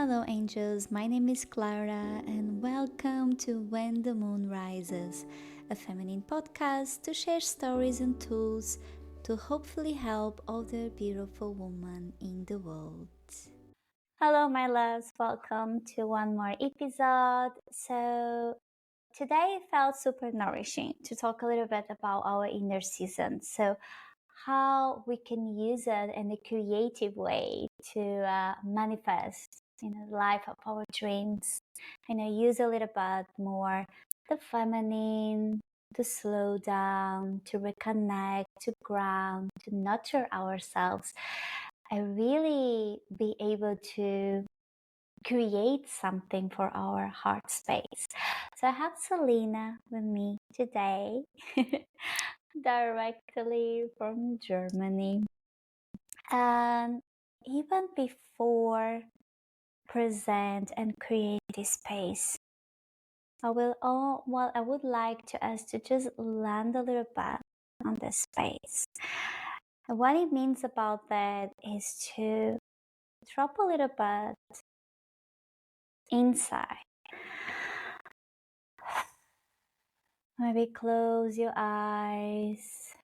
Hello, angels. My name is Clara, and welcome to When the Moon Rises, a feminine podcast to share stories and tools to hopefully help other beautiful women in the world. Hello, my loves. Welcome to one more episode. So, today felt super nourishing to talk a little bit about our inner season. So, how we can use it in a creative way to manifest the life of our dreams, use a little bit more the feminine, to slow down, to reconnect, to ground, to nurture ourselves. I really be able to create something for our heart space. So I have Selina with me today, directly from Germany. And even before present and create this space, I would like to us to just land a little bit on this space. And what it means about that is to drop a little bit inside. Maybe close your eyes.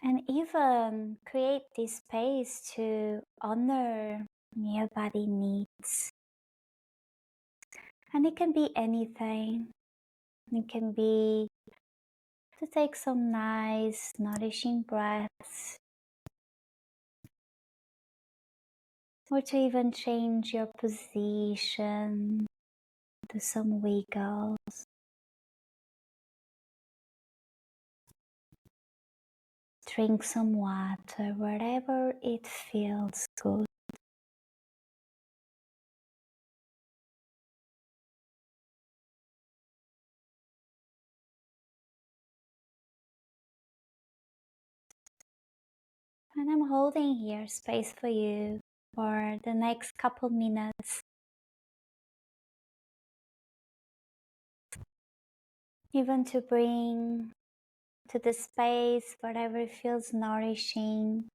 And even create this space to honor your body needs. And it can be anything. It can be to take some nice, nourishing breaths, or to even change your position to some wiggles. Drink some water wherever it feels good. And I'm holding here space for you for the next couple minutes. Even to bring to the space whatever feels nourishing,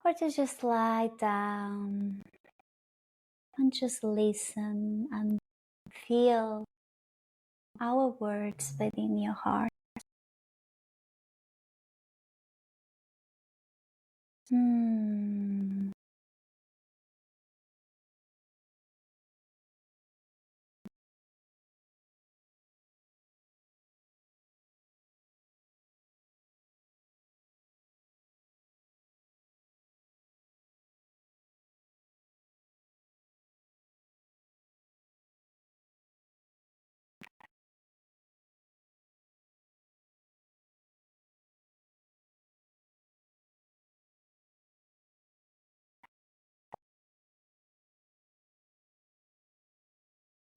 or to just lie down and just listen and feel our words within your heart. Hmm.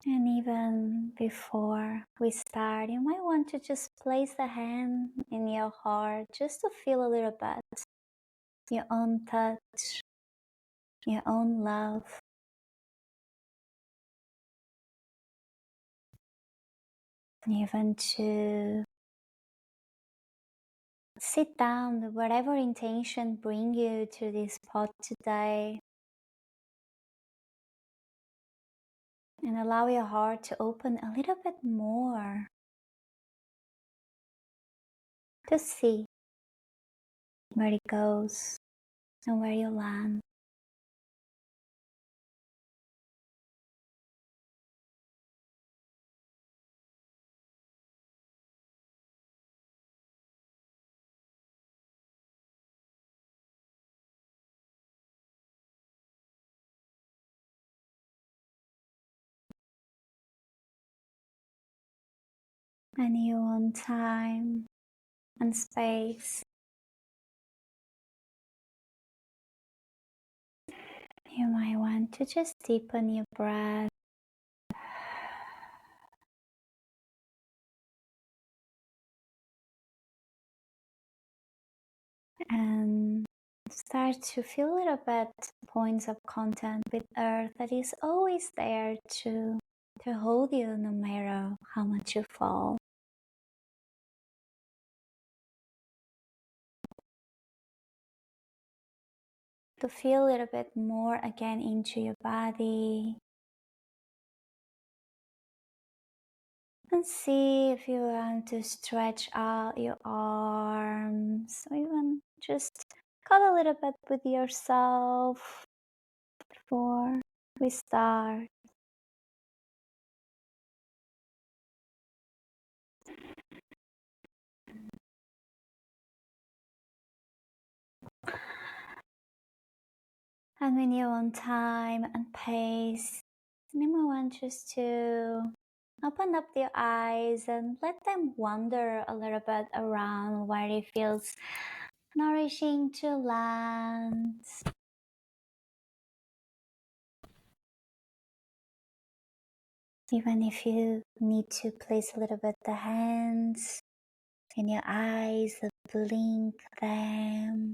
And even before we start, you might want to just place the hand in your heart just to feel a little bit your own touch, your own love. Even to sit down with whatever intention bring you to this spot today, and allow your heart to open a little bit more to see where it goes and where you land. And your own time and space, you might want to just deepen your breath and start to feel a little bit points of contact with earth that is always there to hold you no matter how much you fall. to feel a little bit more again into your body. And see if you want to stretch out your arms, or even just cuddle a little bit with yourself before we start. And when you're on time and pace, you might want just to open up your eyes and let them wander a little bit around where it feels nourishing to land. Even if you need to place a little bit the hands in your eyes, blink them,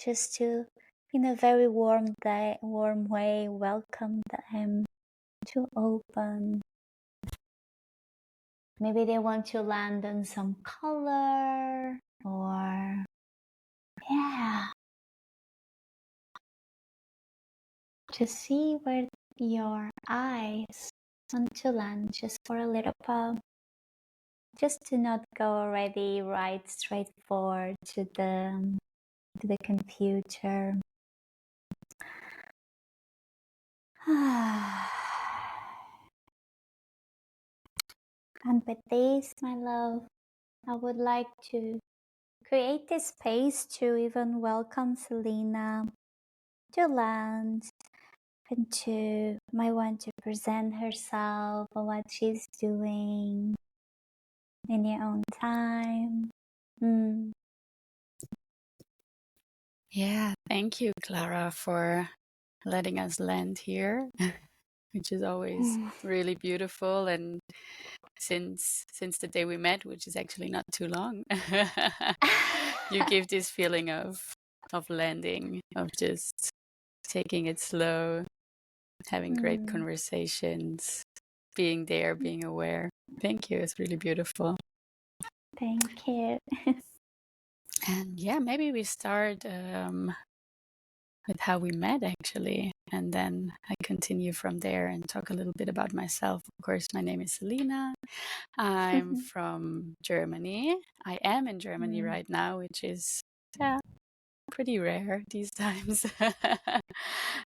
just to, in a very warm way, welcome them to open. Maybe they want to land on some color, or just see where your eyes want to land just for a little while. Just to not go already right straight forward to the computer. And with this, my love, I would like to create this space to even welcome Selina to land and to might want to present herself or what she's doing in your own time. Yeah, thank you, Clara, for letting us land here, which is always really beautiful. And since the day we met, which is actually not too long, you give this feeling of landing, of just taking it slow, having great conversations, being there, being aware. Thank you. It's really beautiful. Thank you. And yeah, maybe we start with how we met, actually, and then I continue from there and talk a little bit about myself. Of course, my name is Selina. I'm from Germany. I am in Germany right now, which is pretty rare these times.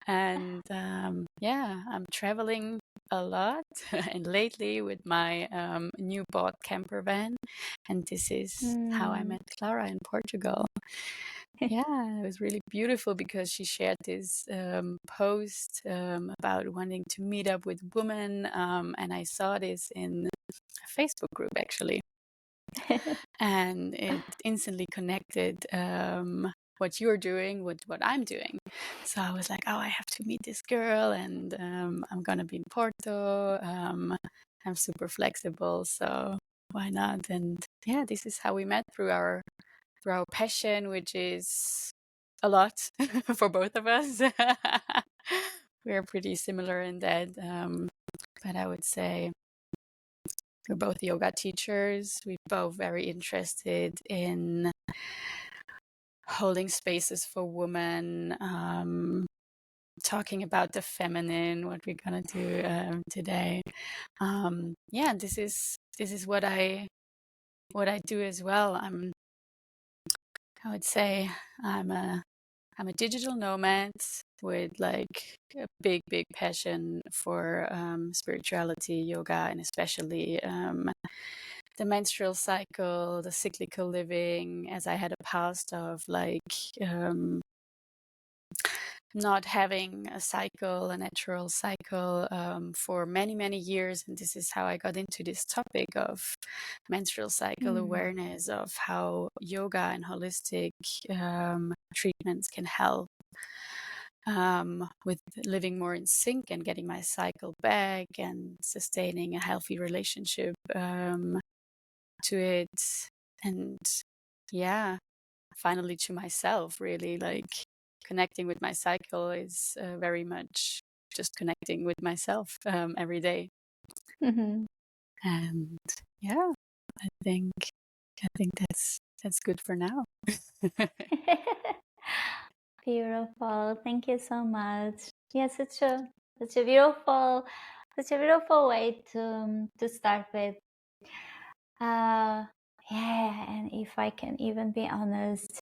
And I'm traveling a lot, and lately with my new bought camper van. And this is how I met Clara in Portugal. Yeah, it was really beautiful because she shared this post about wanting to meet up with women, and I saw this in a Facebook group, actually. And it instantly connected what you're doing with what I'm doing. So I was like, oh, I have to meet this girl, and I'm gonna be in Porto. I'm super flexible, so why not? And yeah, this is how we met, through our passion, which is a lot for both of us. We're pretty similar in that, but I would say we're both yoga teachers. We're both very interested in holding spaces for women, talking about the feminine, what we're gonna do today. This is what I do as well. I would say I'm a digital nomad with like a big passion for spirituality, yoga, and especially the menstrual cycle, the cyclical living, as I had a past of not having a cycle, a natural cycle, for many years. And this is how I got into this topic of menstrual cycle awareness, of how yoga and holistic treatments can help with living more in sync and getting my cycle back and sustaining a healthy relationship to it. And finally to myself, really, like connecting with my cycle is very much just connecting with myself every day. And I think that's good for now. Beautiful. Thank you so much. Yeah, such a beautiful way to start with. Yeah, and if I can even be honest,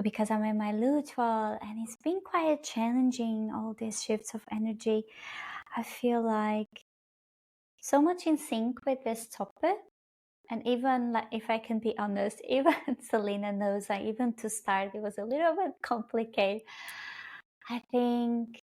because I'm in my luteal and it's been quite challenging, all these shifts of energy. I feel like so much in sync with this topic. And even like, if I can be honest, even Selina knows that even to start, it was a little bit complicated. I think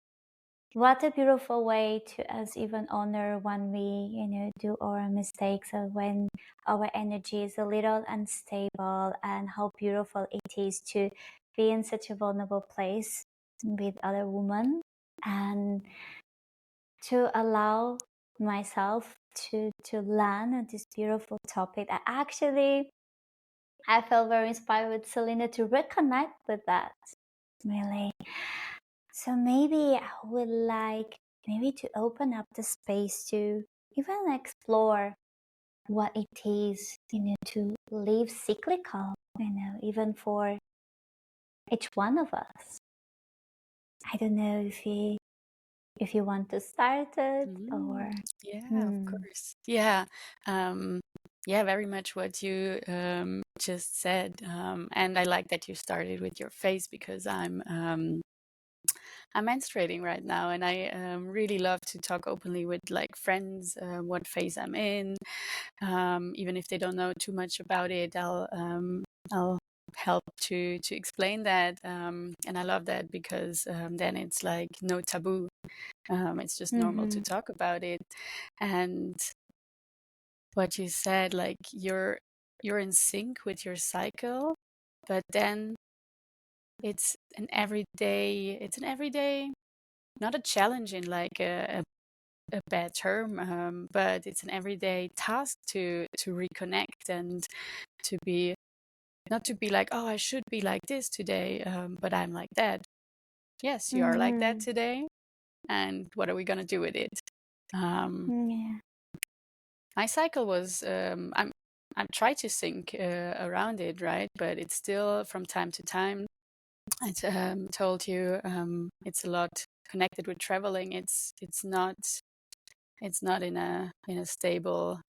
what a beautiful way to us even honor when we, do our mistakes or when our energy is a little unstable, and how beautiful it is to be in such a vulnerable place with other women and to allow myself to learn on this beautiful topic. I felt very inspired with Selina to reconnect with that, really. So maybe I would like maybe to open up the space to even explore what it is, to live cyclical, even for each one of us. I don't know if you want to start it or Yeah, of course. Yeah. Yeah, very much what you just said. And I like that you started with your face, because I'm menstruating right now, and I really love to talk openly with like friends what phase I'm in. Even if they don't know too much about it, I'll help to explain that. And I love that, because then it's like no taboo. It's just normal to talk about it. And what you said, like you're in sync with your cycle, but then it's an everyday, not a challenge in like a bad term, but it's an everyday task to reconnect and to be, not to be like, oh, I should be like this today, but I'm like that. Yes, you are like that today, and what are we gonna do with it? yeah. My cycle was I'm trying to sync around it, right? But it's still from time to time. I told you it's a lot connected with traveling. It's not in a stable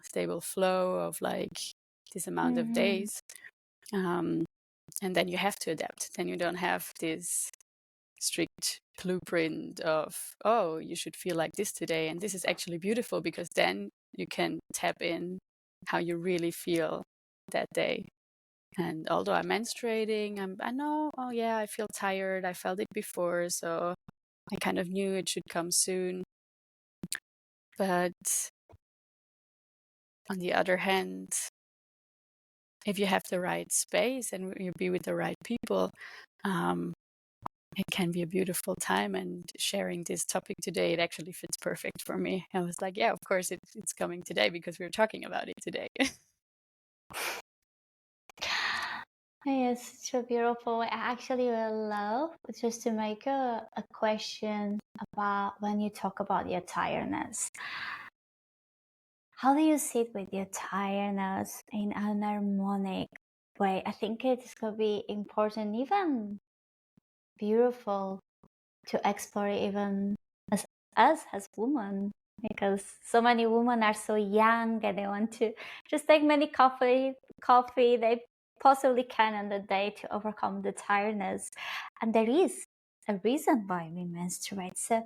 flow of like this amount of days, and then you have to adapt. Then you don't have this strict blueprint of, oh, you should feel like this today, and this is actually beautiful, because then you can tap in how you really feel that day. And although I'm menstruating, I know, oh yeah, I feel tired. I felt it before, so I kind of knew it should come soon. But on the other hand, if you have the right space and you be with the right people, it can be a beautiful time. And sharing this topic today, it actually fits perfect for me. I was like, yeah, of course it's coming today, because we're talking about it today. Yes, so beautiful. I actually would love just to make a question about when you talk about your tiredness. How do you sit with your tiredness in an harmonic way? I think it's going to be important, even beautiful, to explore even as us as women, because so many women are so young and they want to just take many coffee they possibly can on the day to overcome the tiredness. And there is a reason why we menstruate. So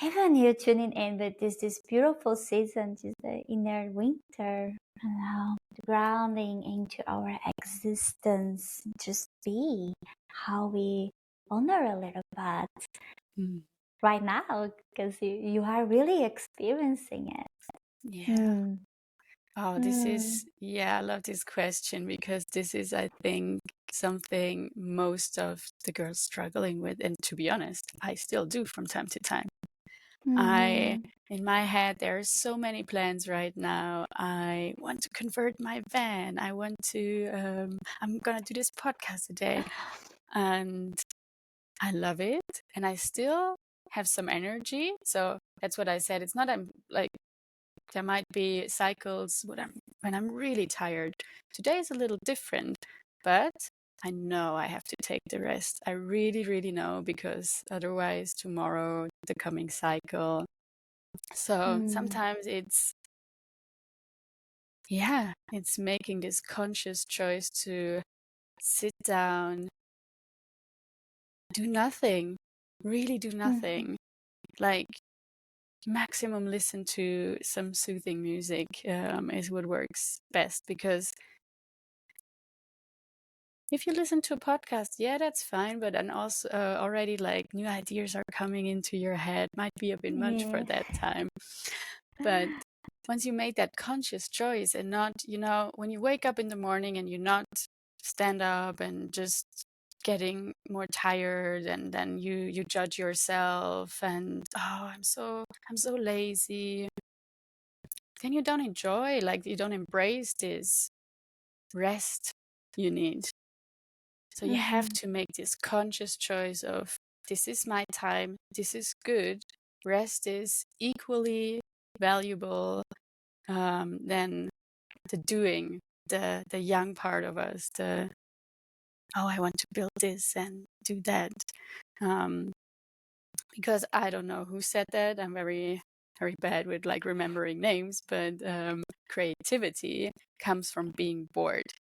even you tuning in with this beautiful season, just the inner winter, and now grounding into our existence, just be how we honor a little bit right now, because you are really experiencing it. Yeah. Oh, I love this question, because this is, I think, something most of the girls struggling with. And to be honest, I still do from time to time. In my head, there are so many plans right now. I want to convert my van. I'm going to do this podcast today. And I love it. And I still have some energy. So that's what I said. It's not, I'm like, there might be cycles when I'm really tired. Today is a little different, but I know I have to take the rest. I really, really know, because otherwise tomorrow, the coming cycle. So sometimes it's making this conscious choice to sit down, do nothing, really do nothing. Like maximum listen to some soothing music is what works best, because if you listen to a podcast, yeah, that's fine, but then also already like new ideas are coming into your head, might be a bit much for that time. But once you make that conscious choice, and not, when you wake up in the morning and you not stand up and just getting more tired, and then you judge yourself, and I'm so lazy, then you don't enjoy, like you don't embrace this rest you need. So you have to make this conscious choice of, this is my time, this is good, rest is equally valuable than the doing, the young part of us, I want to build this and do that. Because I don't know who said that. I'm very, very bad with like remembering names, but creativity comes from being bored.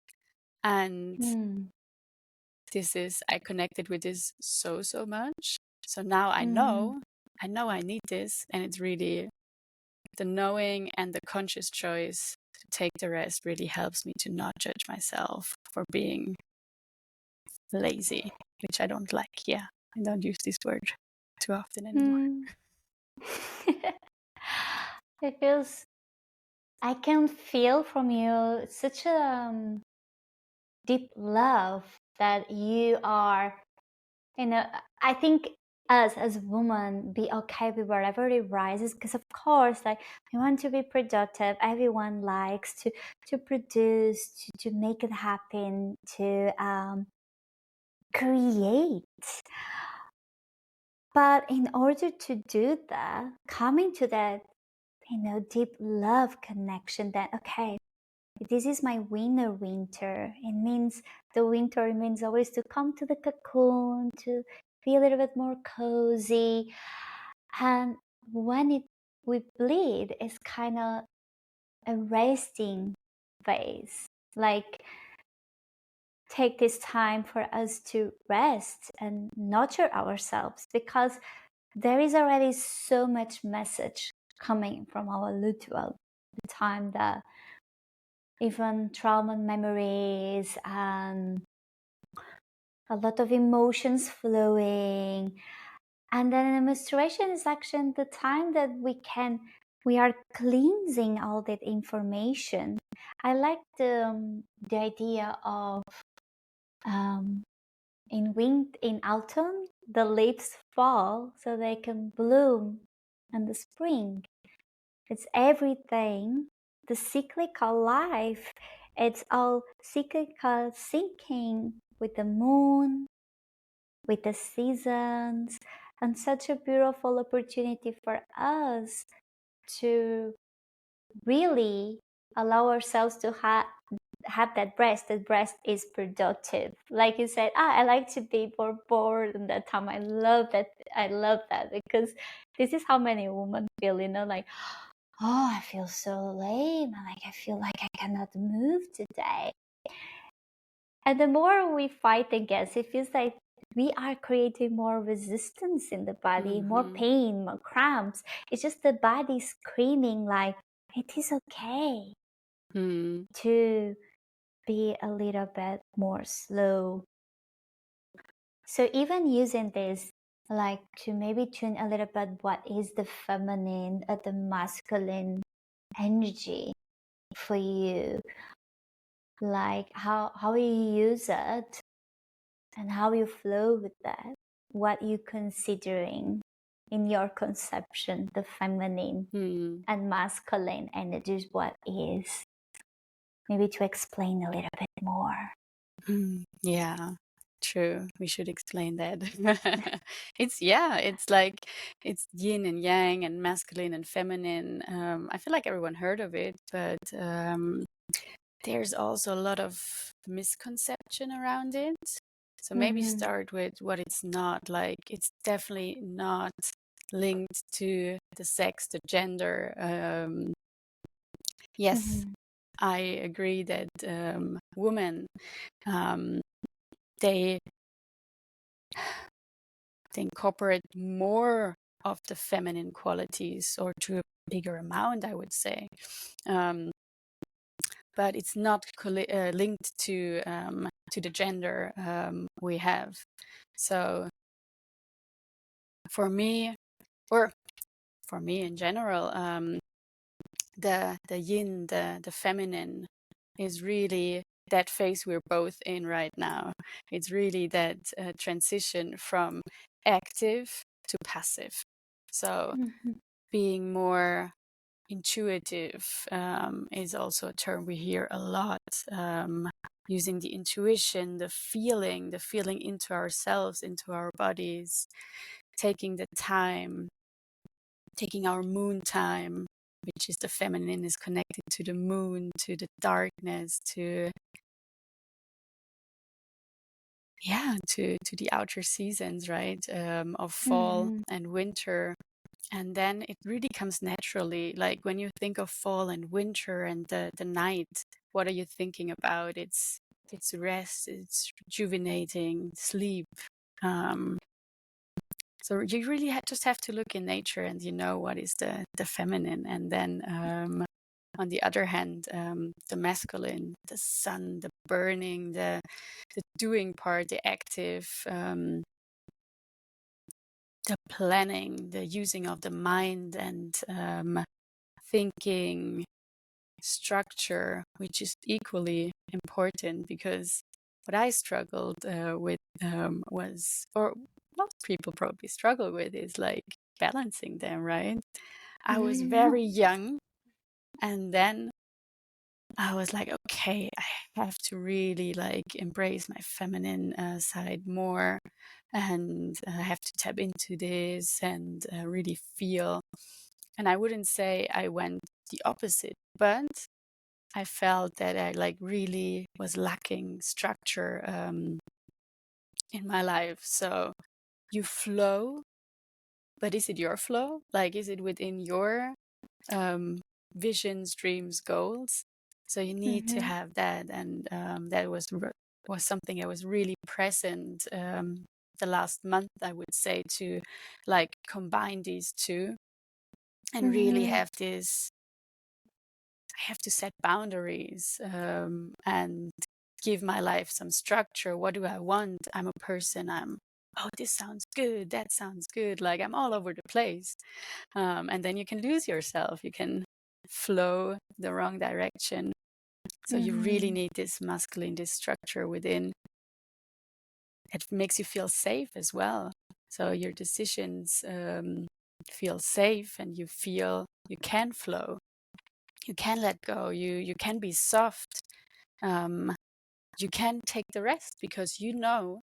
And I connected with this so much. So now I know I need this, and it's really the knowing and the conscious choice to take the rest really helps me to not judge myself for being lazy, which I don't like. Yeah, I don't use this word too often anymore. I can feel from you such a deep love that you are, I think us as women be okay with whatever it rises, because of course, like, we want to be productive. Everyone likes to produce, to make it happen, to create. But in order to do that, coming to that, deep love connection, that, okay, this is my winter. It means the winter means always to come to the cocoon, to be a little bit more cozy. And when we bleed, it's kind of a resting phase. Like, take this time for us to rest and nurture ourselves, because there is already so much message coming from our luteal, the time that even trauma memories and a lot of emotions flowing. And then the menstruation is actually the time that we are cleansing all that information. I like the idea of in autumn the leaves fall so they can bloom in the spring. It's everything. The cyclical life, it's all cyclical syncing with the moon, with the seasons, and such a beautiful opportunity for us to really allow ourselves to have that rest. That rest is productive. Like you said, I like to be more bored in that time. I love that. I love that, because this is how many women feel, like, oh, I feel so lame. Like, I feel like I cannot move today. And the more we fight against, it feels like we are creating more resistance in the body, more pain, more cramps. It's just the body screaming like, it is okay to be a little bit more slow. So even using this, like, to maybe tune a little bit what is the feminine or the masculine energy for you, like how you use it and how you flow with that, what you considering in your conception, the feminine and masculine energies, what is, maybe to explain a little bit more. Yeah, true. We should explain that. It's like, it's yin and yang and masculine and feminine. I feel like everyone heard of it, but there's also a lot of misconception around it. So maybe start with what it's not. Like, it's definitely not linked to the sex, the gender. Yes, I agree that women, they incorporate more of the feminine qualities, or to a bigger amount, I would say. But it's not linked to the gender we have. So for me, or for me in general, the yin, the feminine, is really that phase we're both in right now. It's really that transition from active to passive. So being more intuitive is also a term we hear a lot. Using the intuition, the feeling into ourselves, into our bodies, taking the time, taking our moon time, which is the feminine, is connected to the moon, to the darkness, to the outer seasons, right? Of fall and winter. And then it really comes naturally. Like, when you think of fall and winter and the night, what are you thinking about? It's rest, it's rejuvenating, sleep. So you really just have to look in nature, and you know what is the feminine. And then on the other hand, the masculine, the sun, the burning, the doing part, the active, the planning, the using of the mind, and thinking, structure, which is equally important. Because what I struggled with was, or most people probably struggle with, is like balancing them, right? I was very young, and then I was like, okay, I have to really like embrace my feminine side more, and I have to tap into this and really feel. And I wouldn't say I went the opposite, but I felt that I like really was lacking structure in my life. So you flow, but is it your flow? Like, is it within your visions, dreams, goals? So you need to have that. And that was something that was really present the last month, I would say, to like combine these two and really have this. I have to set boundaries and give my life some structure. What do I want? I'm a person. Oh, this sounds good. That sounds good. Like, I'm all over the place. And then you can lose yourself. You can flow the wrong direction. So you really need this masculine, this structure within. It makes you feel safe as well. So your decisions feel safe, and you feel you can flow. You can let go. You can be soft. You can take the rest, because you know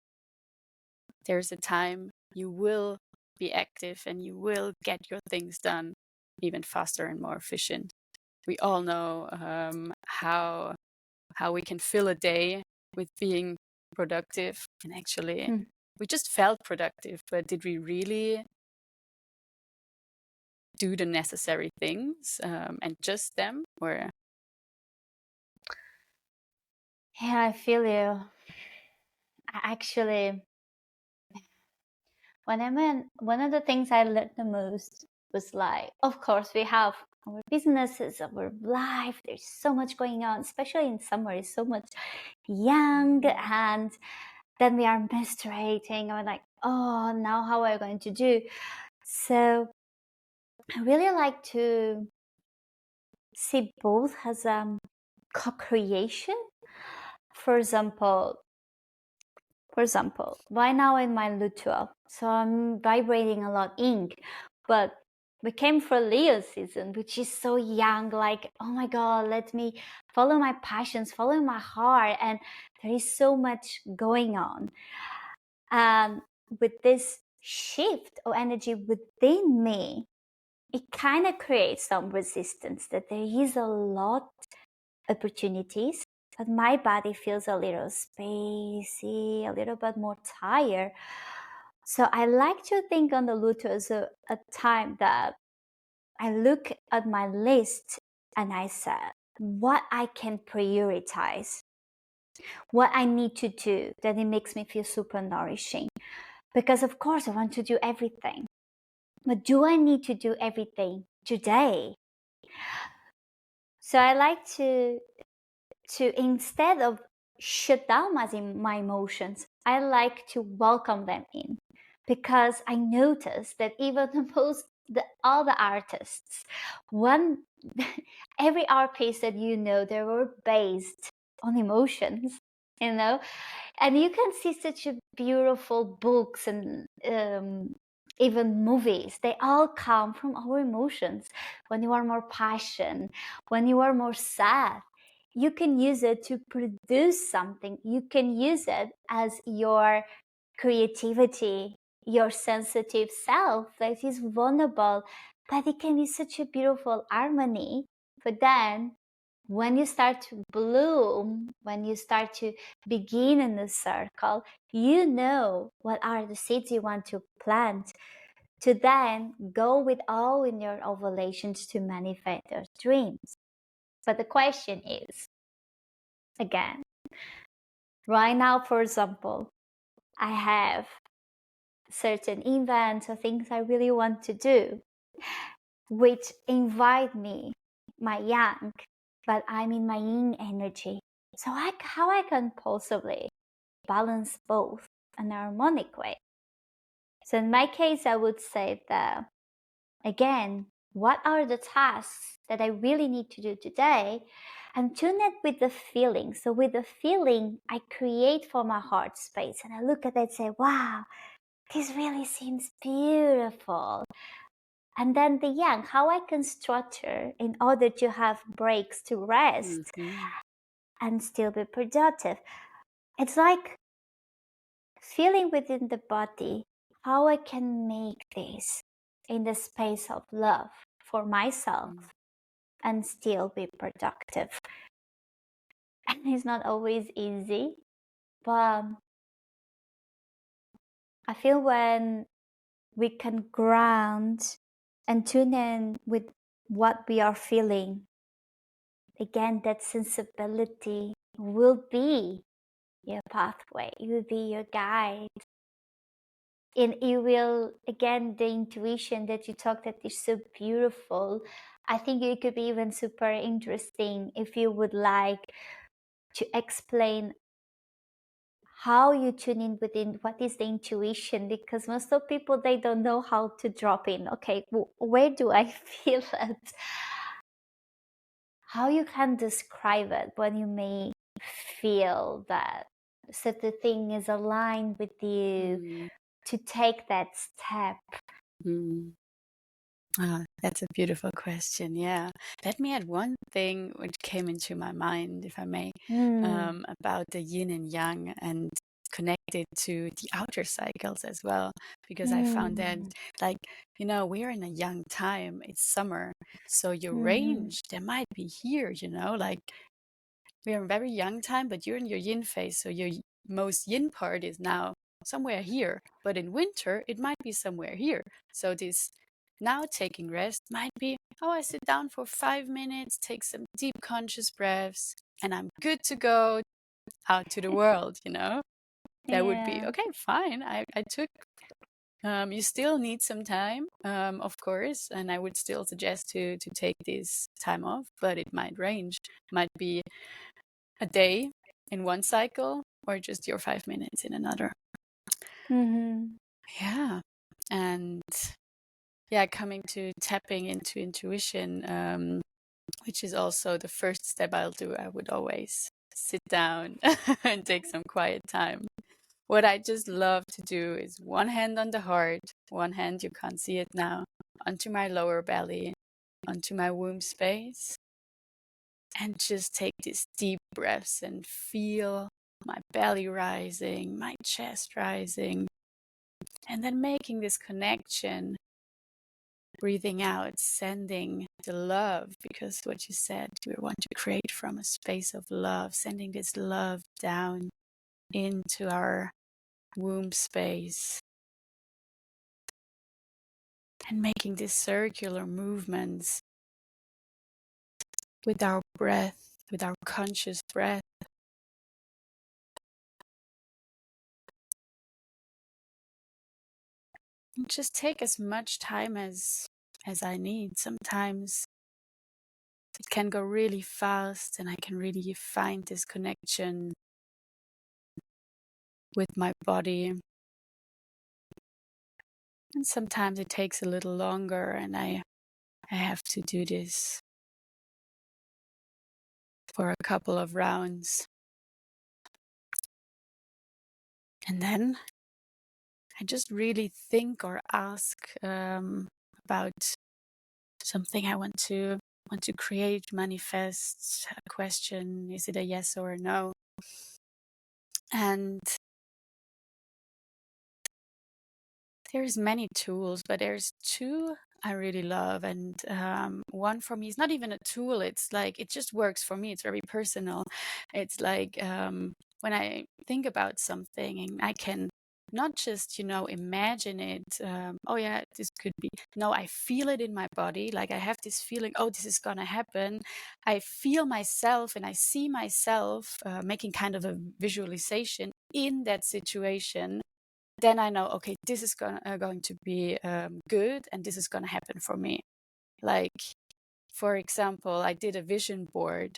there's a time you will be active and you will get your things done even faster and more efficient. We all know how we can fill a day with being productive, and actually we just felt productive, but did we really do the necessary things and just them? Or Yeah, I feel you. Actually, one of the things I learned the most was, like, of course, we have our businesses, our life. There's so much going on, especially in summer. It's so much young, and then we are menstruating. And we're like, oh, now how are we going to do? So I really like to see both as co-creation. For example, right now in my Lutua, so I'm vibrating a lot ink, but we came for Leo season, which is so young, like, oh my God, let me follow my passions, follow my heart. And there is so much going on. And with this shift of energy within me, it kind of creates some resistance, that there is a lot opportunities, but my body feels a little spacey, a little bit more tired. So I like to think on the luto as a time that I look at my list and I said, what I can prioritize, what I need to do that it makes me feel super nourishing. Because of course I want to do everything. But do I need to do everything today? So I like to instead of shut down my emotions, I like to welcome them in, because I noticed that even all the artists, one every art piece that they were based on emotions, you know, and you can see such a beautiful books and even movies. They all come from our emotions. When you are more passionate, when you are more sad, you can use it to produce something. You can use it as your creativity, your sensitive self that is vulnerable, but it can be such a beautiful harmony. But then when you start to bloom, when you start to begin in the circle, you know what are the seeds you want to plant to then go with all in your ovulations to manifest those dreams. But the question is, again, right now, for example, I have certain events or things I really want to do, which invite me, my yang, but I'm in my yin energy. So how I can possibly balance both in a harmonic way? So in my case, I would say that, again, what are the tasks that I really need to do today? And tune it with the feeling. So with the feeling, I create for my heart space and I look at it and say, wow, this really seems beautiful. And then the yang, how I can structure in order to have breaks to rest and still be productive. It's like feeling within the body how I can make this in the space of love for myself and still be productive. And it's not always easy, but I feel when we can ground and tune in with what we are feeling, again, that sensibility will be your pathway, it will be your guide. And it will, again, the intuition that you talked that is so beautiful. I think it could be even super interesting if you would like to explain how you tune in within what is the intuition, because most of people, they don't know how to drop in. Okay, where do I feel it? How you can describe it when you may feel that certain thing is aligned with you to take that step. That's a beautiful question. Yeah. Let me add one thing which came into my mind, if I may, about the yin and yang and connected to the outer cycles as well, because I found that, like, we are in a young time, it's summer. So your range, there might be here, like we are in very young time, but you're in your yin phase. So your most yin part is now somewhere here, but in winter, it might be somewhere here. So this now taking rest might be, I sit down for 5 minutes, take some deep conscious breaths, and I'm good to go out to the world, That would be, okay, fine. I took, you still need some time, of course, and I would still suggest to take this time off, but it might range, might be a day in one cycle or just your 5 minutes in another. Yeah. And coming to tapping into intuition, which is also the first step I'll do. I would always sit down and take some quiet time. What I just love to do is one hand on the heart, one hand, you can't see it now, onto my lower belly, onto my womb space, and just take these deep breaths and feel my belly rising, my chest rising, and then making this connection breathing out, sending the love, because what you said, we want to create from a space of love, sending this love down into our womb space and making these circular movements with our breath, with our conscious breath. And just take as much time as I need. Sometimes it can go really fast and I can really find this connection with my body. And sometimes it takes a little longer and I have to do this for a couple of rounds. And then I just really think or ask about something I want to create, manifest, a question. Is it a yes or a no? And there's many tools, but there's two I really love. And one for me is not even a tool. It's like, it just works for me. It's very personal. It's like when I think about something and I can not just, imagine it. Oh yeah, this could be. No, I feel it in my body. Like I have this feeling, oh, this is going to happen. I feel myself and I see myself making kind of a visualization in that situation. Then I know, okay, this is going to be good and this is going to happen for me. Like, for example, I did a vision board.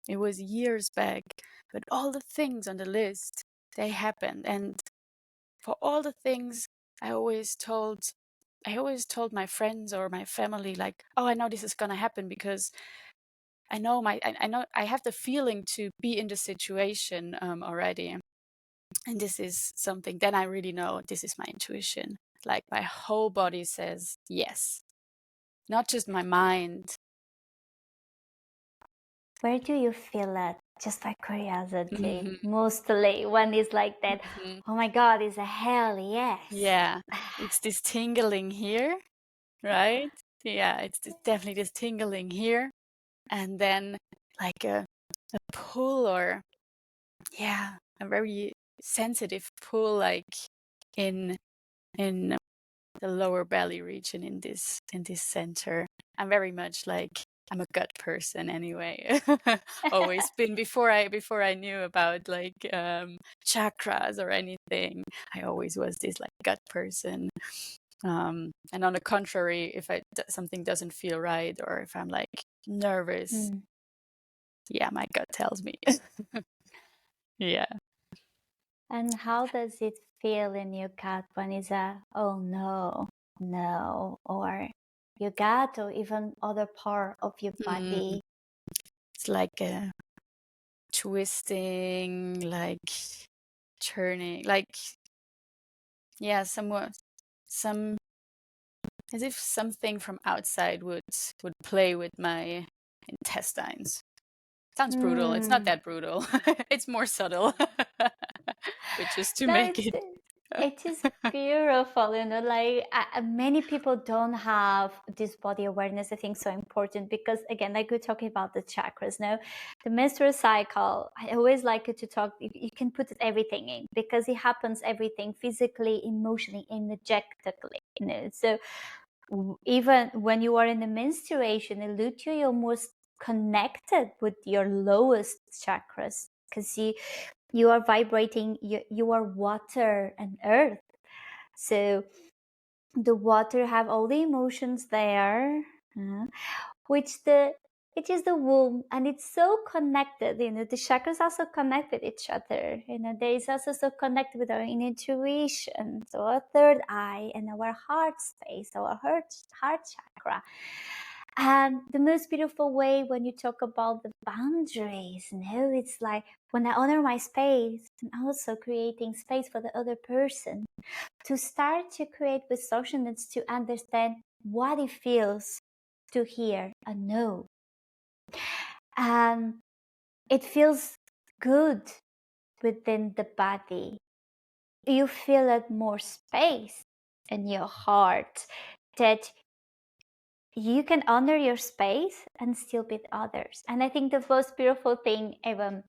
It was years back, but all the things on the list, they happened. And for all the things, I always told my friends or my family, like, oh, I know this is going to happen because I know I have the feeling to be in the situation already. And this is something, then I really know this is my intuition. Like my whole body says yes, not just my mind. Where do you feel it? Just by curiosity, Mhm. mostly when it's like that. Mhm. Oh my God, it's a hell yes. Yeah, it's this tingling here, right? Yeah, it's definitely this tingling here. And then like a pull, or yeah, a very sensitive pull, like in the lower belly region, in this center. I'm very much like, I'm a gut person anyway. Always been, before I knew about like chakras or anything. I always was this like gut person. And on the contrary, if something doesn't feel right, or if I'm like nervous, yeah, my gut tells me. Yeah. And how does it feel in your gut when it's a, oh no, no, or your gut or even other part of your body? It's like a twisting, like turning, like, yeah, somewhat, some, as if something from outside would play with my intestines. Sounds brutal. It's not that brutal. It's more subtle. But just to No, make it. it is beautiful, like many people don't have this body awareness. I think so important because, again, like we're talking about the chakras now, the menstrual cycle, I always like it to talk, you can put everything in because it happens everything physically, emotionally, energetically, so even when you are in the menstruation, Luteal, you're most connected with your lowest chakras because you are vibrating, you are water and earth. So the water have all the emotions there, which it is the womb, and it's so connected. The chakras also connect with each other. There is also so connected with our intuition, so our third eye and our heart space, our heart chakra. And the most beautiful way when you talk about the boundaries, it's like when I honor my space and also creating space for the other person to start to create with social needs to understand what it feels to hear a no. And it feels good within the body. You feel it more space in your heart. that you can honor your space and still be with others. And I think the most beautiful thing, even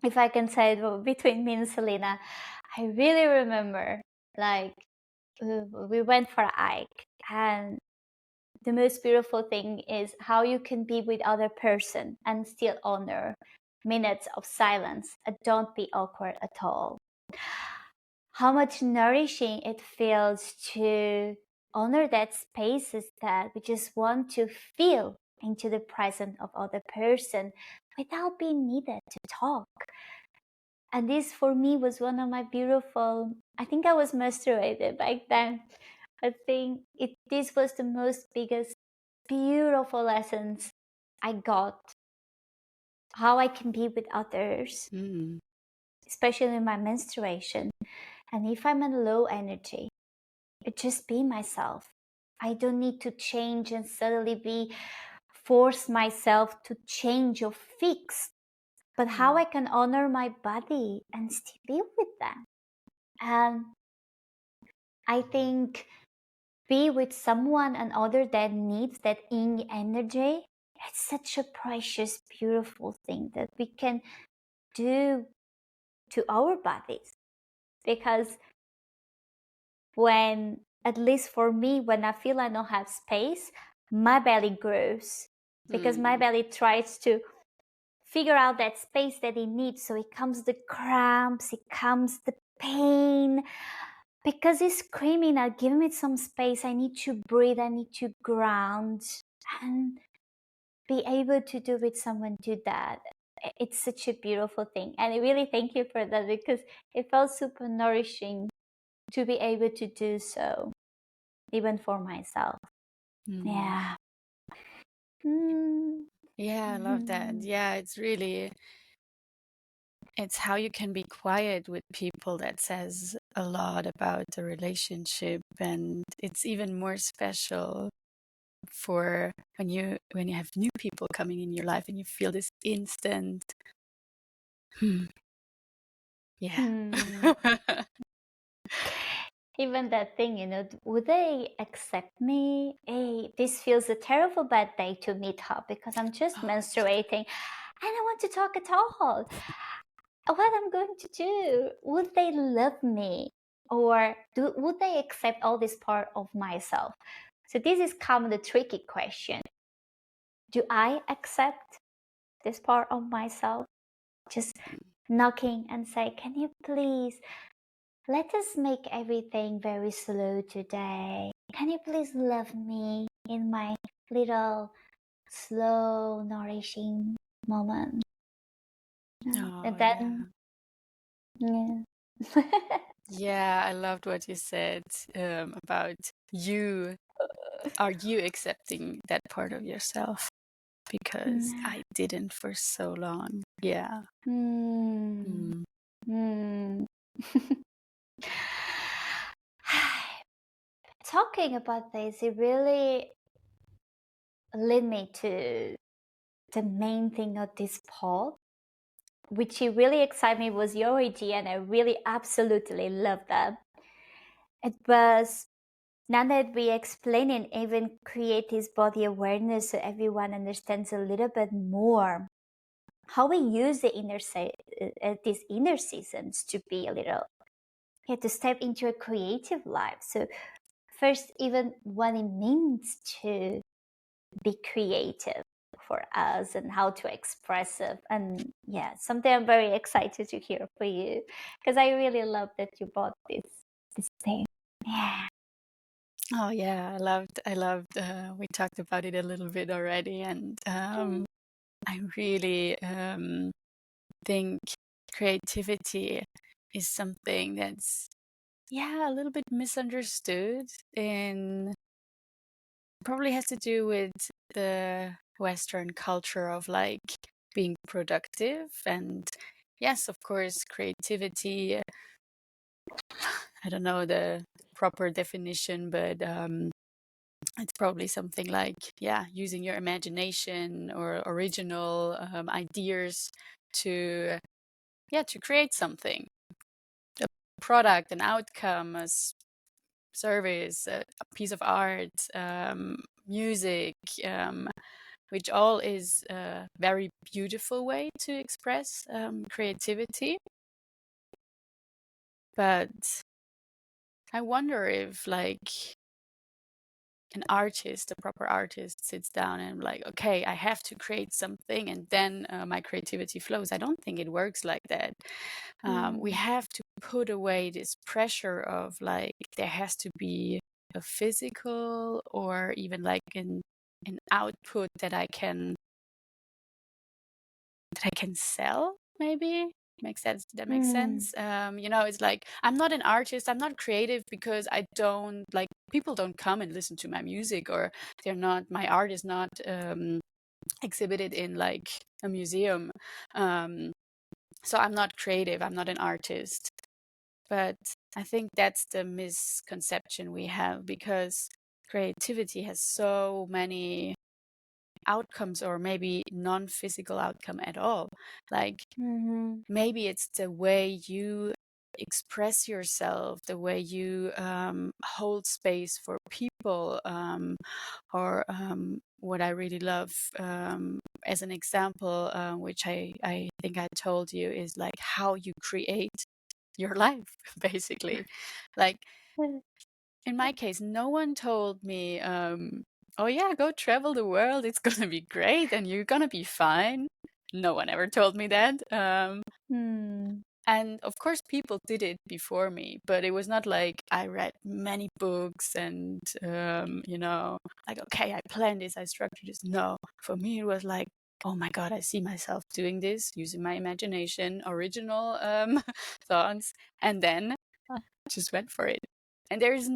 if I can say it between me and Selina, I really remember, like, we went for a hike, and the most beautiful thing is how you can be with other person and still honor minutes of silence and don't be awkward at all. How much nourishing it feels to honor that spaces that we just want to feel into the presence of other person without being needed to talk. And this for me was one of my beautiful, I think I was menstruated back then. I think this was the most biggest beautiful lessons I got, how I can be with others, especially in my menstruation. And if I'm in low energy, just be myself. I don't need to change and suddenly force myself to change or fix, but how I can honor my body and still be with them. And I think be with someone and other that needs that yin energy, it's such a precious, beautiful thing that we can do to our bodies. Because when, at least for me, when I feel I don't have space, my belly grows because my belly tries to figure out that space that it needs. So it comes the cramps, it comes the pain, because it's screaming out, give me some space. I need to breathe, I need to ground, and be able to do with someone do that. It's such a beautiful thing. And I really thank you for that, because it felt super nourishing to be able to do so, even for myself. Yeah. Yeah, I love that. Yeah, it's how you can be quiet with people that says a lot about the relationship, and it's even more special for when you have new people coming in your life and you feel this instant yeah. Even that thing, would they accept me? Hey, this feels a terrible bad day to meet her because I'm just menstruating and I want to talk at all. What I'm going to do? Would they love me? Or would they accept all this part of myself? So this is kind of the tricky question. Do I accept this part of myself? Just knocking and say, can you please let us make everything very slow today. Can you please love me in my little slow, nourishing moment? And then, yeah. Yeah, I loved what you said about you. Are you accepting that part of yourself? Because I didn't for so long. Yeah. Talking about this, it really led me to the main thing of this pod, which really excited me, was your idea, and I really absolutely love that. It was, now that we explain and even create this body awareness so everyone understands a little bit more how we use the these inner seasons to be a little, to step into a creative life. So first, even what it means to be creative for us and how to express it. And yeah, something I'm very excited to hear for you, because I really love that you bought this thing. Yeah. Oh yeah, I loved we talked about it a little bit already, and I really think creativity is something that's a little bit misunderstood, and probably has to do with the Western culture of like being productive. And yes, of course, creativity, I don't know the proper definition, but it's probably something like, using your imagination or original ideas to, to create something, a product, an outcome, service, a piece of art, music, which all is a very beautiful way to express creativity. But I wonder if like an artist, a proper artist, sits down and like, okay, I have to create something and then my creativity flows. I don't think it works like that. We have to put away this pressure of like there has to be a physical or even like an output that I can sell, maybe. Makes sense. That makes sense. It's like I'm not an artist, I'm not creative because I don't like, people don't come and listen to my music, or they're not, my art is not exhibited in like a museum. So I'm not creative, I'm not an artist. But I think that's the misconception we have, because creativity has so many outcomes, or maybe non-physical outcome at all. Like maybe it's the way you express yourself, the way you hold space for people, or what I really love, as an example, which I think I told you, is like how you create your life, basically. Like in my case, no one told me, oh yeah, go travel the world, it's gonna be great and you're gonna be fine. No one ever told me that. And of course, people did it before me, but it was not like I read many books and, like, okay, I planned this, I structured this. No, for me, it was like, oh my God, I see myself doing this, using my imagination, original thoughts, and then just went for it. And there's a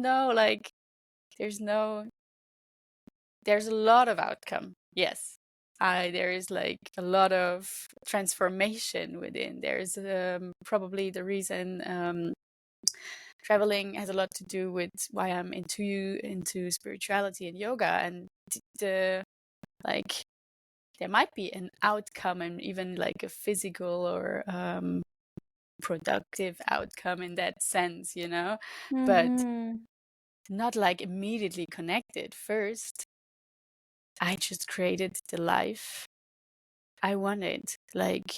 lot of outcome. Yes. There is like a lot of transformation within. There's probably the reason traveling has a lot to do with why I'm into spirituality and yoga, and like there might be an outcome, and even like a physical or productive outcome in that sense, but not like immediately connected. First, I just created the life I wanted. Like,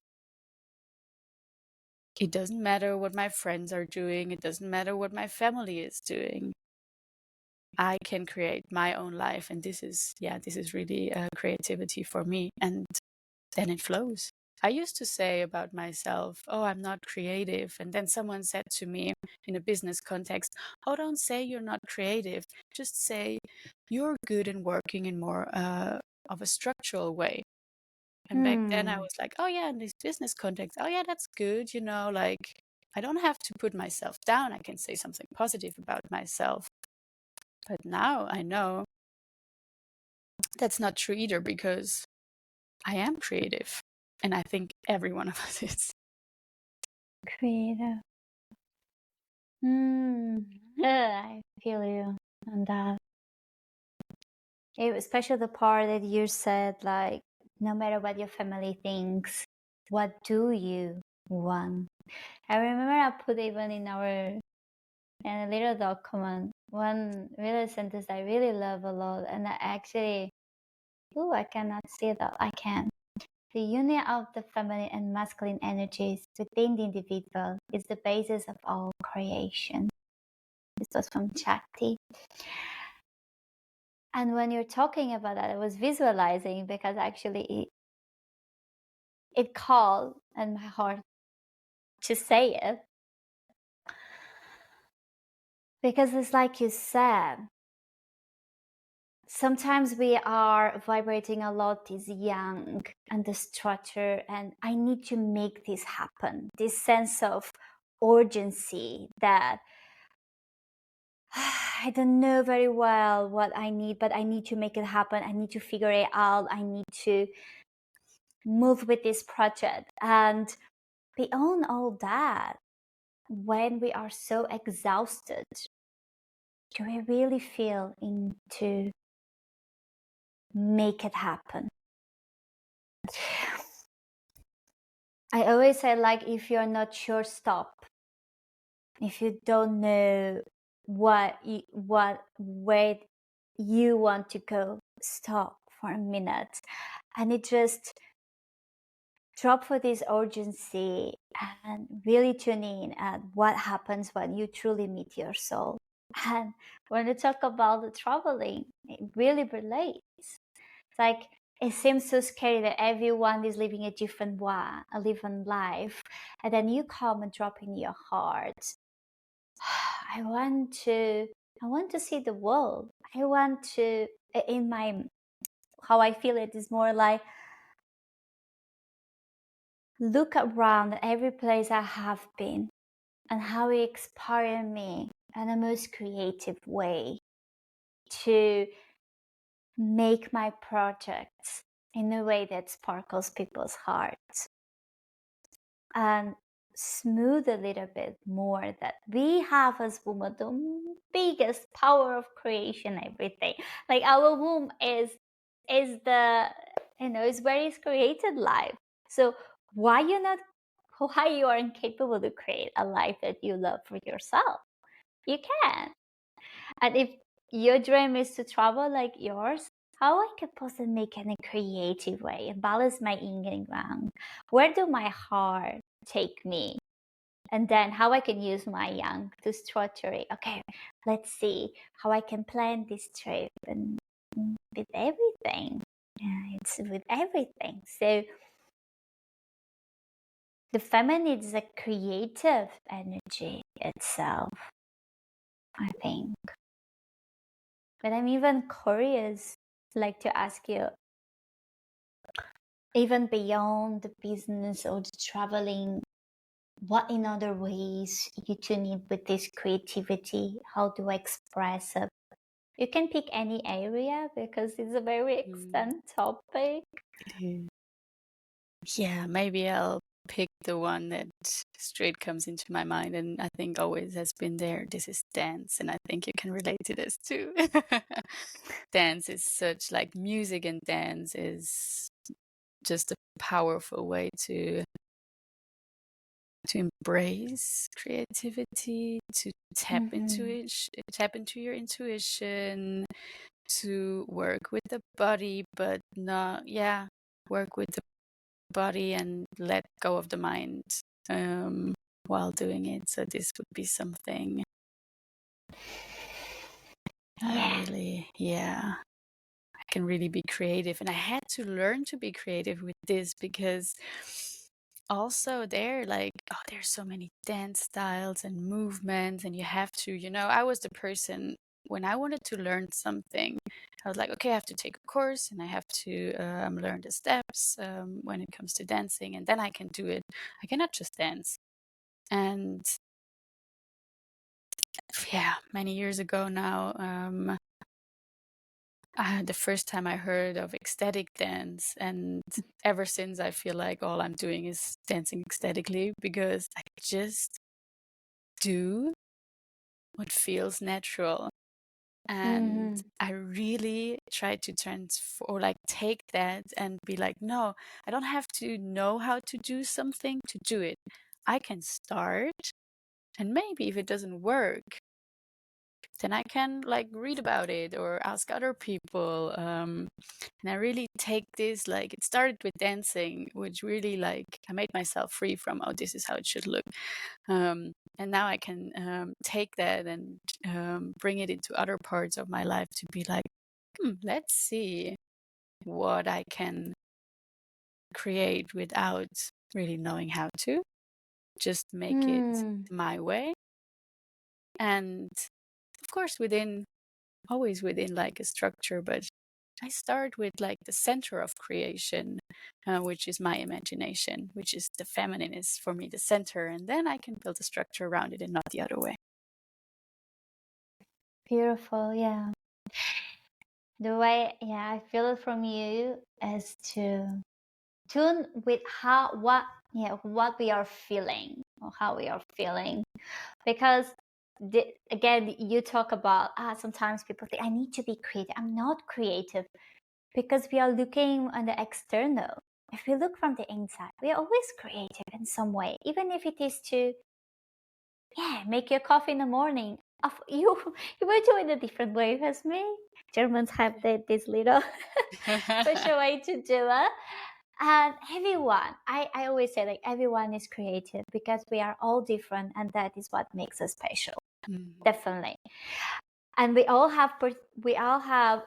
it doesn't matter what my friends are doing, it doesn't matter what my family is doing. I can create my own life, and this is really creativity for me, and then it flows. I used to say about myself, oh, I'm not creative. And then someone said to me in a business context, oh, don't say you're not creative. Just say you're good in working in more of a structural way. And back then I was like, oh yeah, in this business context, oh yeah, that's good. Like I don't have to put myself down. I can say something positive about myself. But now I know that's not true either, because I am creative. And I think every one of us is. Creative. I feel you on that. Especially the part that you said, like, no matter what your family thinks, what do you want? I remember I put even in a little document one really sentence I really love a lot, and I actually, I cannot see that. I can. The union of the feminine and masculine energies within the individual is the basis of all creation. This was from Shakti. And when you're talking about that, I was visualizing, because actually it called in my heart to say it. Because it's like you said, sometimes we are vibrating a lot this yang and the structure, and I need to make this happen. This sense of urgency that I don't know very well what I need, but I need to make it happen. I need to figure it out. I need to move with this project. And beyond all that, when we are so exhausted, do we really feel into make it happen? I always say, like, if you're not sure, stop. If you don't know where you want to go, stop for a minute, and it just drop for this urgency and really tune in at what happens when you truly meet your soul. And when you talk about the traveling, it really relates. It's like it seems so scary that everyone is living a different life, and then you come and drop in your heart. I want to see the world. I want to, in my, how I feel it is more like look around at every place I have been and how it inspired me in the most creative way to make my projects in a way that sparkles people's hearts and smooth a little bit more that we have as women the biggest power of creation, everything. Like our womb is the, is where it's created life. So why you are incapable to create a life that you love for yourself? You can. And if your dream is to travel like yours, how I can possibly make it in a creative way and balance my yin and yang? Where do my heart take me? And then how I can use my yang to structure it. Okay, let's see how I can plan this trip and with everything. Yeah, it's with everything. So the feminine is a creative energy itself, I think. But I'm even curious, like to ask you, even beyond the business or the traveling, what in other ways you tune in with this creativity? How do I express it? You can pick any area because it's a very extent topic. Yeah, maybe I'll pick the one that straight comes into my mind and I think always has been there. This is dance, and I think you can relate to this too. Dance is such like music, and dance is just a powerful way to embrace creativity, to tap into it, tap into your intuition, to work with the body, but not, work with the body and let go of the mind while doing it. So this would be something I can really be creative. And I had to learn to be creative with this because also there's so many dance styles and movements, and you have to, I was the person when I wanted to learn something, I was like, okay, I have to take a course and I have to learn the steps when it comes to dancing, and then I can do it. I cannot just dance. And many years ago now, the first time I heard of ecstatic dance, and ever since I feel like all I'm doing is dancing ecstatically because I just do what feels natural. And I really try to take that and be like, no, I don't have to know how to do something to do it. I can start, and maybe if it doesn't work, then I can read about it or ask other people. And I really take this, it started with dancing, which really I made myself free from, oh, this is how it should look. And now I can take that and bring it into other parts of my life to be like, let's see what I can create without really knowing how to. Just make it my way. And of course, always within a structure, but I start with the center of creation, which is my imagination, which is the feminine is for me the center, and then I can build a structure around it and not the other way. Beautiful, yeah. The way, I feel it from you is to tune with what we are feeling or how we are feeling, because again you talk about sometimes people think I need to be creative. I'm not creative because we are looking on the external. If we look from the inside, we are always creative in some way, even if it is to make your coffee in the morning. you were doing a different way as me. Germans have this little special way to do it. And everyone, I always say, like, everyone is creative because we are all different, and that is what makes us special. Definitely. And we all have,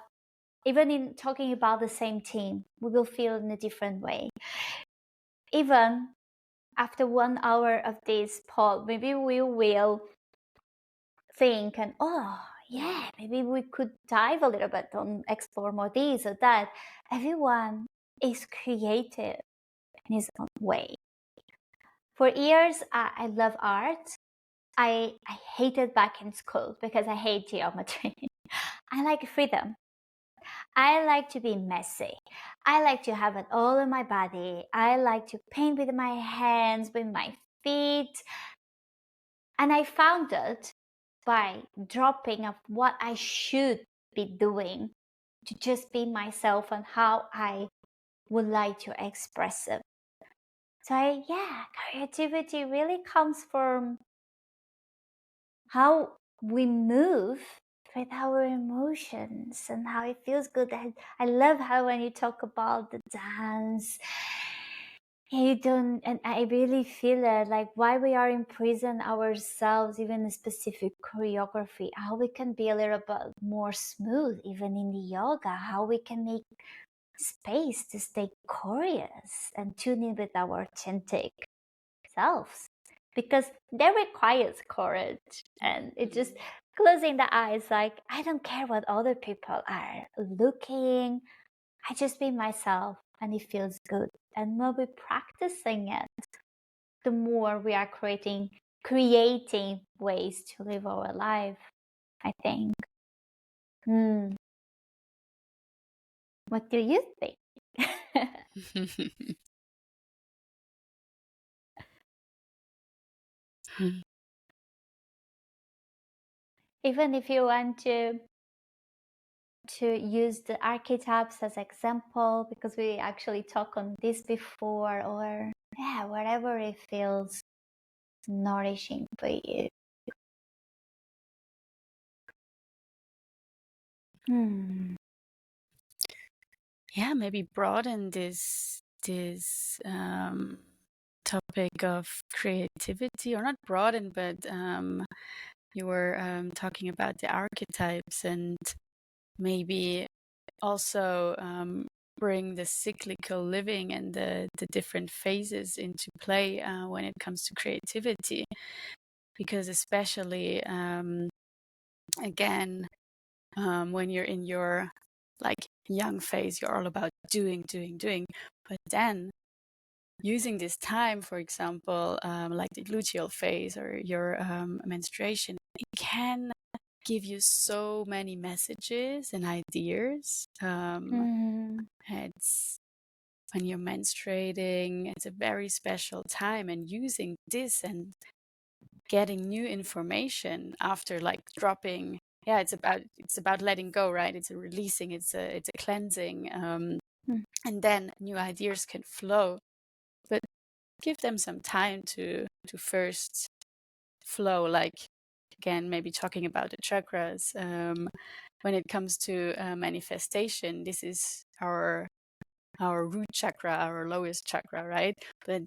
even in talking about the same team, we will feel in a different way. Even after 1 hour of this pod, maybe we will think and, oh yeah, maybe we could dive a little bit on, explore more this or that. Everyone is creative in his own way. For years, I love art. I hated back in school because I hate geometry. I like freedom. I like to be messy. I like to have it all in my body. I like to paint with my hands, with my feet. And I found it by dropping of what I should be doing to just be myself and how I would like to express it. So yeah, creativity really comes from how we move with our emotions and how it feels good. I love how when you talk about the dance, you don't, and I really feel it, like why we are imprison ourselves, even a specific choreography, how we can be a little bit more smooth, even in the yoga, how we can make space to stay curious and tune in with our authentic selves, because that requires courage. And it just closing the eyes, like, I don't care what other people are looking, I just be myself and it feels good. And when we're practicing it, the more we are creating ways to live our life, I think. What do you think? Even if you want to use the archetypes as example, because we actually talked on this before, or yeah, whatever it feels nourishing for you. Yeah, maybe broaden this topic of creativity, or not broaden, but you were talking about the archetypes, and maybe also bring the cyclical living and the different phases into play when it comes to creativity. Because especially, again, when you're in your like young phase, you're all about doing. But then using this time, for example, like the luteal phase or your menstruation, it can give you so many messages and ideas. It's when you're menstruating, it's a very special time, and using this and getting new information after like dropping. Yeah, it's about letting go, right? It's a releasing, it's a cleansing, and then new ideas can flow. But give them some time to first flow. Like, again, maybe talking about the chakras. When it comes to manifestation, this is our root chakra, our lowest chakra, right? But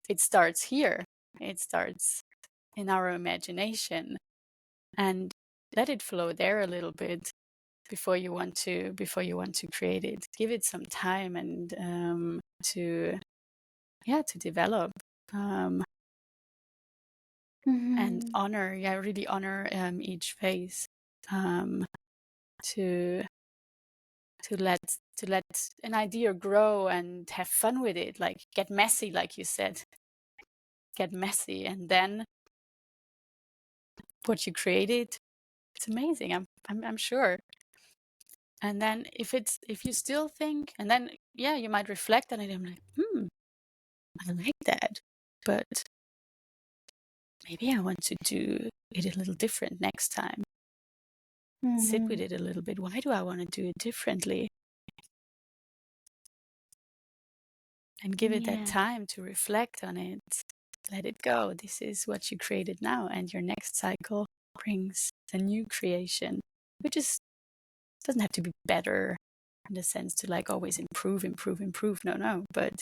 it starts here. It starts in our imagination, and let it flow there a little bit before you want to create it. Give it some time and to develop. And honor, really honor each phase, to let an idea grow and have fun with it, like get messy, like you said, get messy, and then what you created, it's amazing. I'm sure. And then if you still think, and then you might reflect on it. I'm like, I like that, but maybe I want to do it a little different next time. Sit with it a little bit. Why do I want to do it differently? And give it that time to reflect on it. Let it go. This is what you created now, and your next cycle brings a new creation, which doesn't have to be better in the sense to like always improve. No, but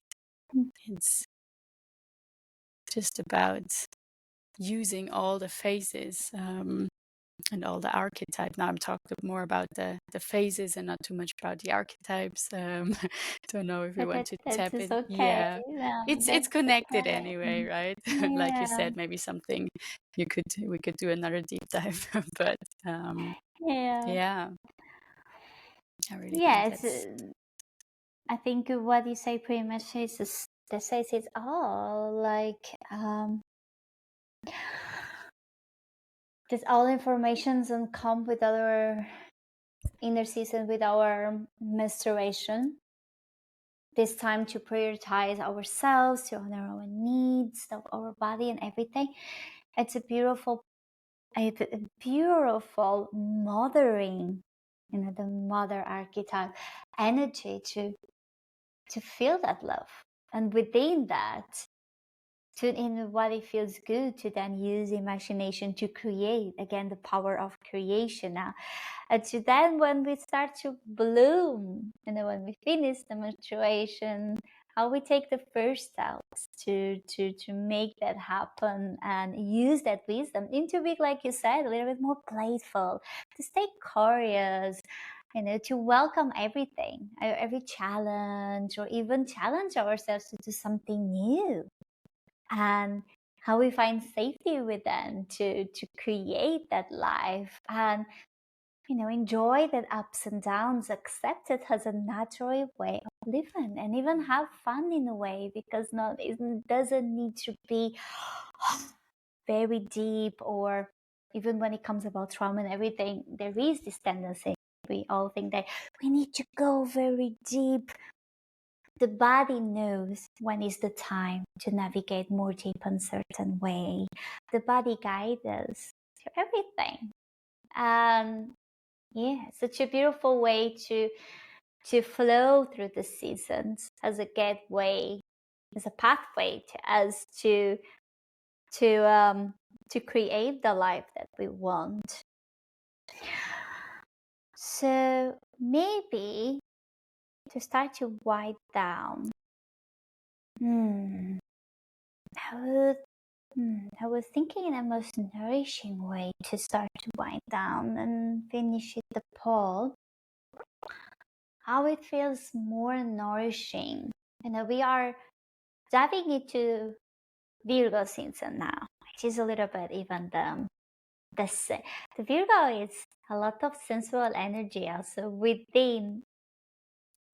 it's just about using all the phases and all the archetypes. Now I'm talking more about the phases and not too much about the archetypes. Don't know if you But want to that tap is in. okay. Yeah, No, it's that's connected okay. anyway, right? Like you Yeah, said, maybe something we could do another deep dive. But yeah, yeah, I really think yeah. that's I think what you say pretty much that says it all. Like, this all informations and come with our inner season, with our menstruation. This time to prioritize ourselves, to honor our needs, of our body and everything. It's a beautiful mothering, the mother archetype energy to feel that love. And within that, tune in what it feels good to then use imagination to create, again, the power of creation now. And to then, when we start to bloom, when we finish the menstruation, how we take the first steps to make that happen and use that wisdom into being, like you said, a little bit more playful, to stay curious, to welcome everything, every challenge, or even challenge ourselves to do something new. And how we find safety within to create that life, and enjoy that ups and downs, accept it as a natural way of living, and even have fun in a way, because it doesn't need to be very deep. Or even when it comes about trauma and everything, there is this tendency, we all think that we need to go very deep. The body knows when is the time to navigate more deep in certain way. The body guides us to everything. Yeah, such a beautiful way to flow through the seasons, as a gateway, as a pathway to us to create the life that we want. So maybe to start to wind down, I was thinking in a most nourishing way to start to wind down and finish it the pod. How it feels more nourishing. We are diving into Virgo season now, which is a little bit even the Virgo is a lot of sensual energy also within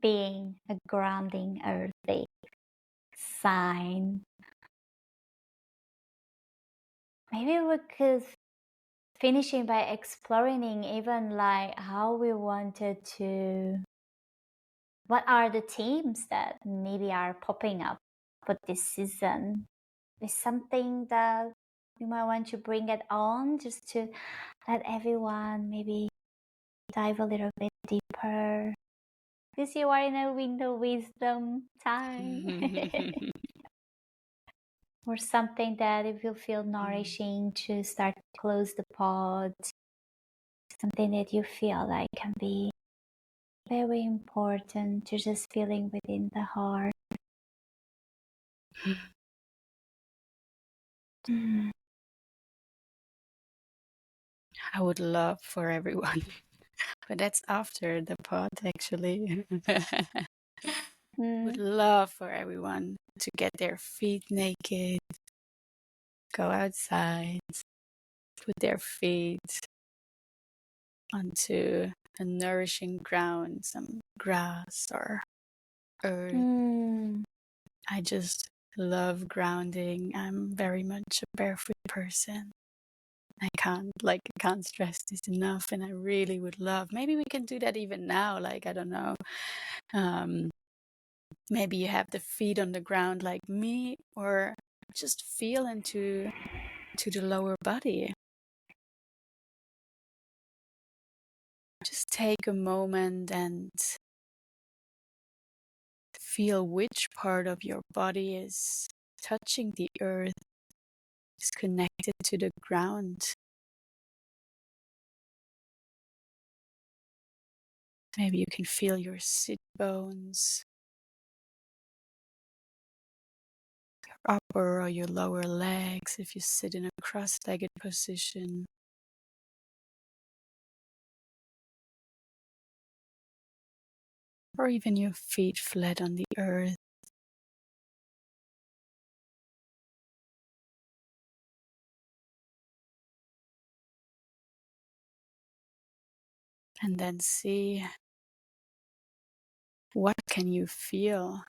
being a grounding earthy sign. Maybe we could finishing by exploring even like how we wanted to, what are the themes that maybe are popping up for this season. Is something that you might want to bring it on, just to let everyone maybe dive a little bit deeper, because you are in a window wisdom time. Or something that it will feel nourishing to start to close the pod, something that you feel like can be very important to just feeling within the heart. I would love for everyone, but that's after the pod actually. Would love for everyone to get their feet naked, go outside, put their feet onto a nourishing ground, some grass or earth. I just love grounding. I'm very much a barefoot person. I can't stress this enough, and I really would love, maybe we can do that even now, like, I don't know, maybe you have the feet on the ground like me, or just feel into the lower body. Just take a moment and feel which part of your body is touching the earth, is connected to the ground. Maybe you can feel your sit bones, your upper or your lower legs if you sit in a cross-legged position. Or even your feet flat on the earth. And then see, what can you feel?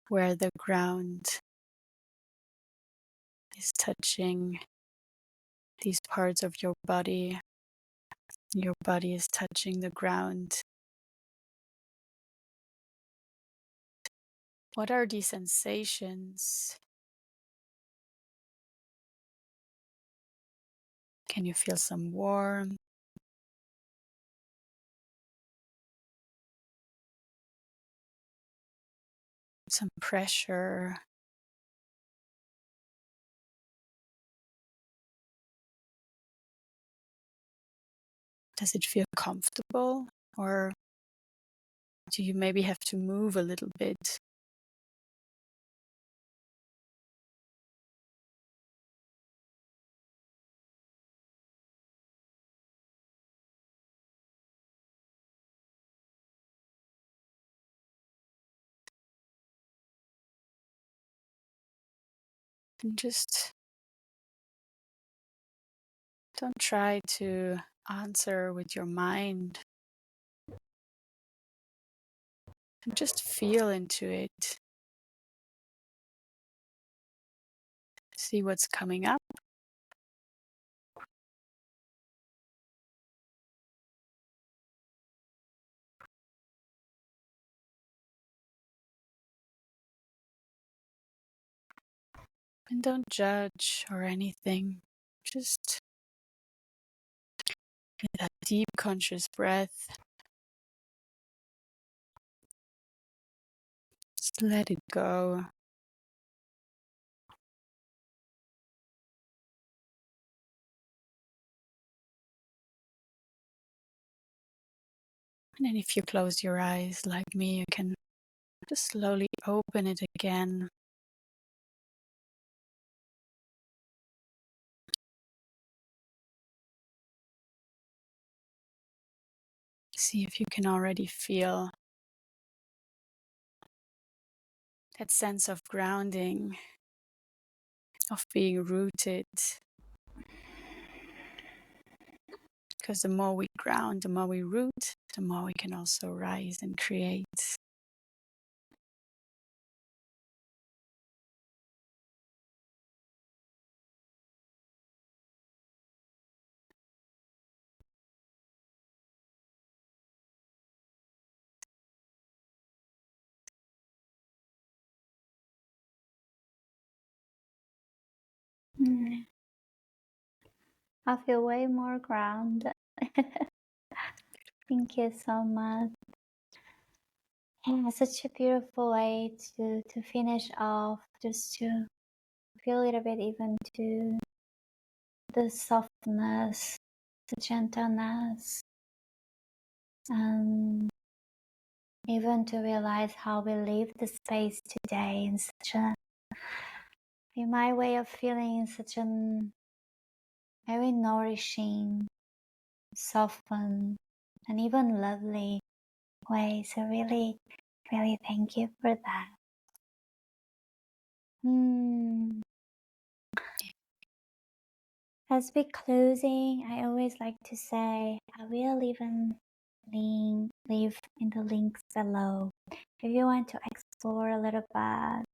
Where the ground is touching these parts of your body is touching the ground. What are these sensations? Can you feel some warmth? Some pressure? Does it feel comfortable? Or do you maybe have to move a little bit? And just don't try to answer with your mind. And just feel into it. See what's coming up. And don't judge or anything. Just with a deep conscious breath, just let it go. And then if you close your eyes like me, you can just slowly open it again. See if you can already feel that sense of grounding, of being rooted. Because the more we ground, the more we root, the more we can also rise and create. I feel way more grounded. Thank you so much. Yeah, such a beautiful way to finish off, just to feel a little bit even to the softness, the gentleness, and even to realize how we leave the space today in such a, in my way of feeling, such a very nourishing, softened, and even lovely way. So really, really thank you for that. As we closing, I always like to say, I will even leave in the links below. If you want to explore a little bit,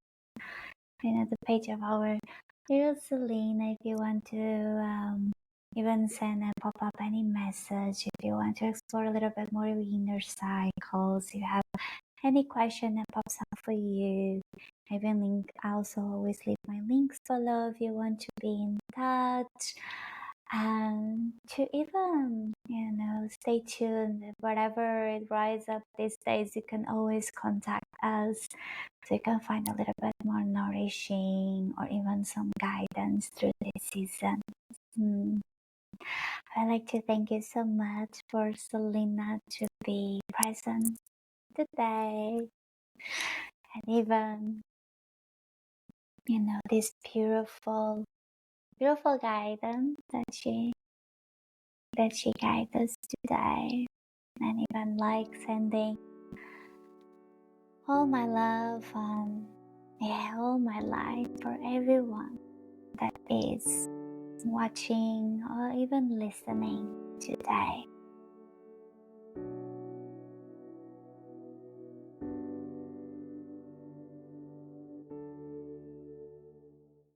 the page of our little Selina, if you want to even send and pop up any message, if you want to explore a little bit more of inner cycles, if you have any question that pops up for you, I will link. I also always leave my links below if you want to be in touch. And to even, stay tuned. Whatever it rises up these days, you can always contact us so you can find a little bit more nourishing or even some guidance through this season. I'd like to thank you so much for Selina to be present today, and even, this beautiful guidance that she guides us today, and even like sending all my love and all my light for everyone that is watching or even listening today.